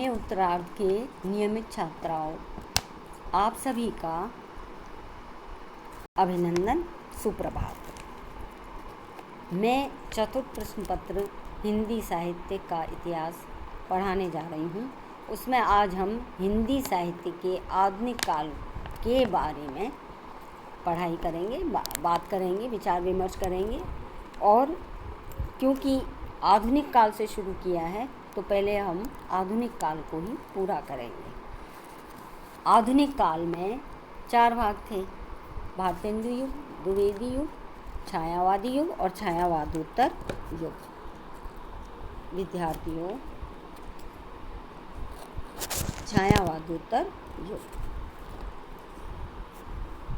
MA उत्तरार्ध के नियमित छात्राओं, आप सभी का अभिनंदन, सुप्रभात। मैं चतुर्थ प्रश्न पत्र हिंदी साहित्य का इतिहास पढ़ाने जा रही हूँ। उसमें आज हम हिंदी साहित्य के आधुनिक काल के बारे में पढ़ाई करेंगे, बात करेंगे, विचार विमर्श करेंगे। और क्योंकि आधुनिक काल से शुरू किया है तो पहले हम आधुनिक काल को ही पूरा करेंगे। आधुनिक काल में 4 भाग थे: भारतेंदु युग, द्विवेदी युग, छायावादी युग और छायावादोत्तर युग। विद्यार्थियों, छायावादोत्तर युग।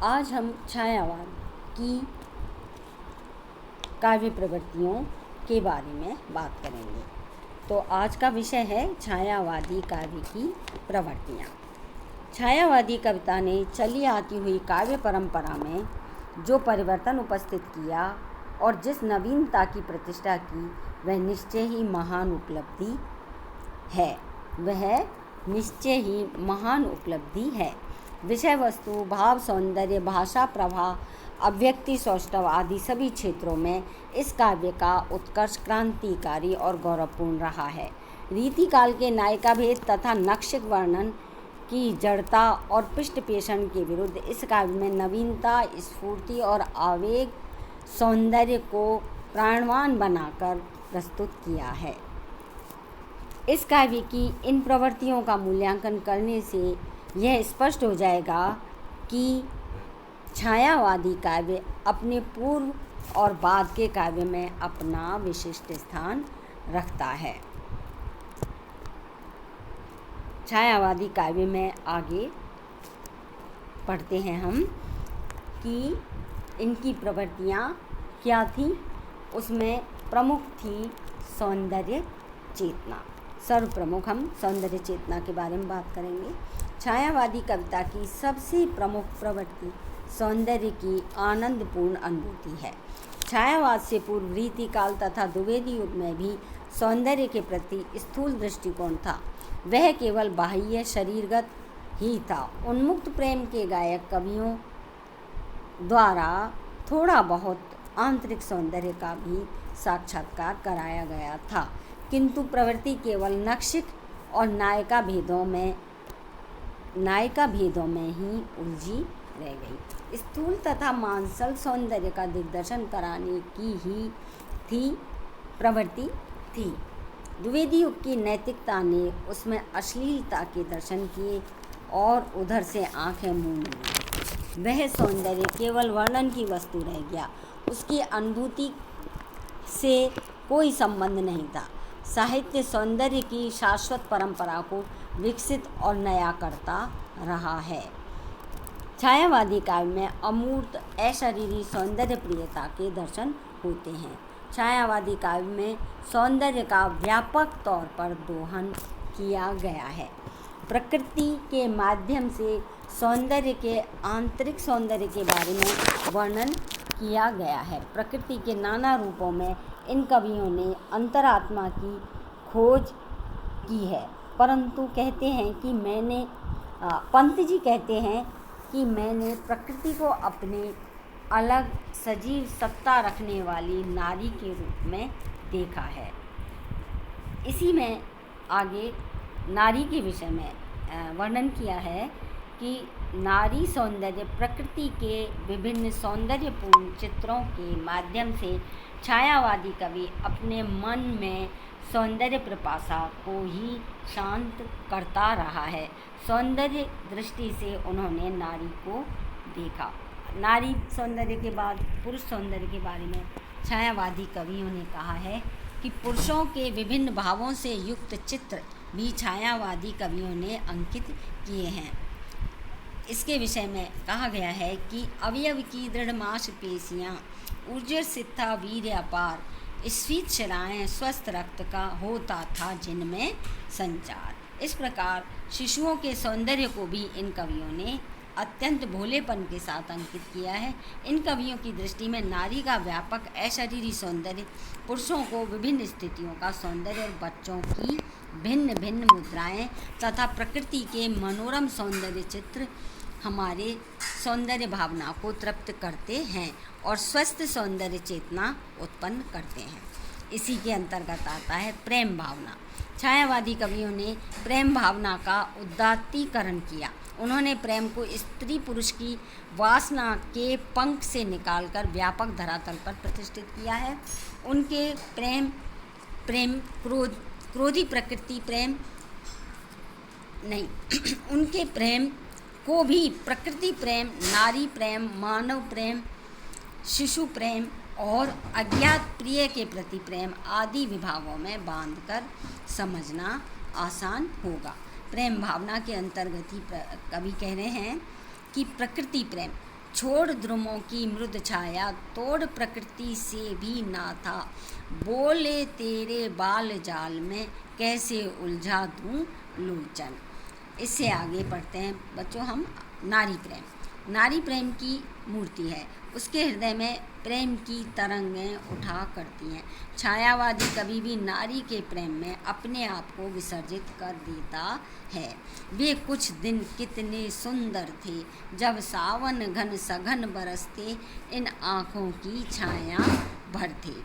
आज हम छायावाद की काव्य प्रवृत्तियों के बारे में बात करेंगे। तो आज का विषय है छायावादी काव्य की प्रवृत्तियाँ। छायावादी कविता ने चली आती हुई काव्य परंपरा में जो परिवर्तन उपस्थित किया और जिस नवीनता की प्रतिष्ठा की, वह निश्चय ही महान उपलब्धि है। विषय वस्तु, भाव, सौंदर्य, भाषा, प्रभा, अभिव्यक्ति, सौष्ठव आदि सभी क्षेत्रों में इस काव्य का उत्कर्ष क्रांतिकारी और गौरवपूर्ण रहा है। रीतिकाल के नायिका भेद तथा नक्षिक वर्णन की जड़ता और पृष्ठ पेषण के विरुद्ध इस काव्य में नवीनता, स्फूर्ति और आवेग, सौंदर्य को प्राणवान बनाकर प्रस्तुत किया है। इस काव्य की इन प्रवृत्तियों का मूल्यांकन करने से यह स्पष्ट हो जाएगा कि छायावादी काव्य अपने पूर्व और बाद के काव्य में अपना विशिष्ट स्थान रखता है। छायावादी काव्य में आगे पढ़ते हैं हम कि इनकी प्रवृत्तियाँ क्या थी। उसमें प्रमुख थी सौंदर्य चेतना। सर्वप्रमुख हम सौंदर्य चेतना के बारे में बात करेंगे। छायावादी कविता की सबसे प्रमुख प्रवृत्ति सौंदर्य की आनंदपूर्ण अनुभूति है। छायावाद से पूर्व रीतिकाल तथा द्विवेदी युग में भी सौंदर्य के प्रति स्थूल दृष्टिकोण था। वह केवल बाह्य शरीरगत ही था। उन्मुक्त प्रेम के गायक कवियों द्वारा थोड़ा बहुत आंतरिक सौंदर्य का भी साक्षात्कार कराया गया था, किंतु प्रवृत्ति केवल नक्षिक और नायिका भेदों में ही उलझी रह गई। स्थूल तथा मांसल सौंदर्य का दिग्दर्शन कराने की ही प्रवृत्ति थी। द्विवेदी युग की नैतिकता ने उसमें अश्लीलता के दर्शन किए और उधर से आंखें मूंद लीं। वह सौंदर्य केवल वर्णन की वस्तु रह गया, उसकी अनुभूति से कोई संबंध नहीं था। साहित्य सौंदर्य की शाश्वत परंपरा को विकसित और नया करता रहा है। छायावादी काव्य में अमूर्त अशरीरी सौंदर्य प्रियता के दर्शन होते हैं। छायावादी काव्य में सौंदर्य का व्यापक तौर पर दोहन किया गया है। प्रकृति के माध्यम से सौंदर्य के आंतरिक सौंदर्य के बारे में वर्णन किया गया है। प्रकृति के नाना रूपों में इन कवियों ने अंतरात्मा की खोज की है। पंत जी कहते हैं कि मैंने प्रकृति को अपने अलग सजीव सत्ता रखने वाली नारी के रूप में देखा है। इसी में आगे नारी के विषय में वर्णन किया है कि नारी सौंदर्य प्रकृति के विभिन्न सौंदर्यपूर्ण चित्रों के माध्यम से छायावादी कवि अपने मन में सौंदर्य पिपासा को ही शांत करता रहा है। सौंदर्य दृष्टि से उन्होंने नारी को देखा। नारी सौंदर्य के बाद पुरुष सौंदर्य के बारे में छायावादी कवियों ने कहा है कि पुरुषों के विभिन्न भावों से युक्त चित्र भी छायावादी कवियों ने अंकित किए हैं। इसके विषय में कहा गया है कि अवयव की दृढ़ मांसपेशियाँ, ऊर्जा सिद्धा वीर्य अपार, स्फीत शिराएँ, स्वस्थ रक्त का होता था जिनमें संचार। इस प्रकार शिशुओं के सौंदर्य को भी इन कवियों ने अत्यंत भोलेपन के साथ अंकित किया है। इन कवियों की दृष्टि में नारी का व्यापक अशरीरी सौंदर्य, पुरुषों को विभिन्न स्थितियों का सौंदर्य और बच्चों की भिन्न भिन्न मुद्राएं तथा प्रकृति के मनोरम सौंदर्य चित्र हमारे सौंदर्य भावना को तृप्त करते हैं और स्वस्थ सौंदर्य चेतना उत्पन्न करते हैं। इसी के अंतर्गत आता है प्रेम भावना। छायावादी कवियों ने प्रेम भावना का उदात्तीकरण किया। उन्होंने प्रेम को स्त्री पुरुष की वासना के पंख से निकालकर व्यापक धरातल पर प्रतिष्ठित किया है। उनके क्रोधी प्रकृति प्रेम नहीं उनके प्रेम को भी प्रकृति प्रेम, नारी प्रेम, मानव प्रेम, शिशु प्रेम और अज्ञात प्रिय के प्रति प्रेम आदि विभागों में बांधकर समझना आसान होगा। प्रेम भावना के अंतर्गत ही कवि कह रहे हैं कि प्रकृति प्रेम, छोड़ द्रुमों की मृद छाया, तोड़ प्रकृति से भी ना था, बोले तेरे बाल जाल में कैसे उलझा दूं लोचन। इससे आगे पढ़ते हैं बच्चों हम नारी प्रेम। नारी प्रेम की मूर्ति है, उसके हृदय में प्रेम की तरंगें उठा करती हैं। छायावादी कभी भी नारी के प्रेम में अपने आप को विसर्जित कर देता है। वे कुछ दिन कितने सुंदर थे जब सावन घन सघन बरसते, इन आँखों की छाया भरते।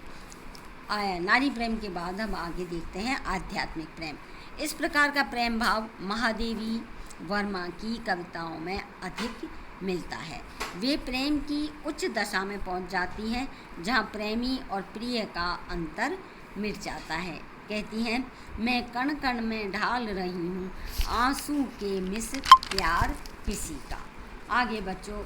नारी प्रेम के बाद हम आगे देखते हैं आध्यात्मिक प्रेम। इस प्रकार का प्रेम भाव महादेवी वर्मा की कविताओं में अधिक मिलता है। वे प्रेम की उच्च दशा में पहुंच जाती हैं जहां प्रेमी और प्रिय का अंतर मिट जाता है। कहती हैं, मैं कण कण में ढाल रही हूँ आंसू के मिस प्यार किसी का। आगे बच्चों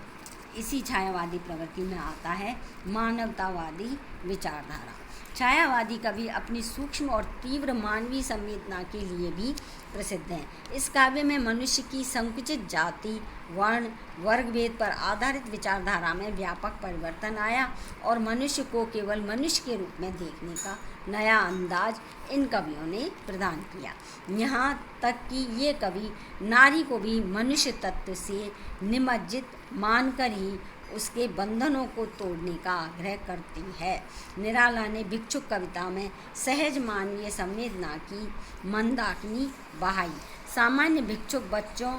इसी छायावादी प्रवृत्ति में आता है मानवतावादी विचारधारा। छायावादी कवि अपनी सूक्ष्म और तीव्र मानवीय संवेदना के लिए भी प्रसिद्ध हैं। इस काव्य में मनुष्य की संकुचित जाति, वर्ण, वर्ग भेद पर आधारित विचारधारा में व्यापक परिवर्तन आया और मनुष्य को केवल मनुष्य के रूप में देखने का नया अंदाज इन कवियों ने प्रदान किया। यहाँ तक कि ये कवि नारी को भी मनुष्य तत्व से निमज्जित मानकर ही उसके बंधनों को तोड़ने का आग्रह करती है। निराला ने भिक्षुक कविता में सहज मानवीय संवेदना की मंदाकिनी बहाई। सामान्य भिक्षुक बच्चों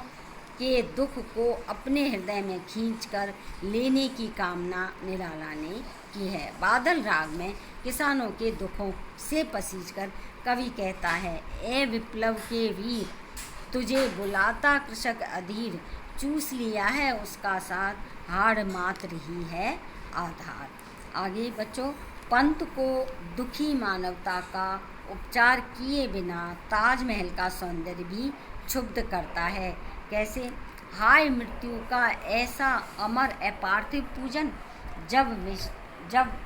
के दुख को अपने हृदय में खींचकर लेने की कामना निराला ने की है। बादल राग में किसानों के दुखों से पसीजकर कवि कहता है, ए विप्लव के वीर तुझे बुलाता कृषक अधीर, चूस लिया है उसका साथ, हाड़ मात्र ही है आधार। आगे बच्चों पंत को दुखी मानवता का उपचार किए बिना ताजमहल का सौंदर्य भी क्षुब्ध करता है। कैसे? हाय मृत्यु का ऐसा अमर अपार्थिव पूजन, जब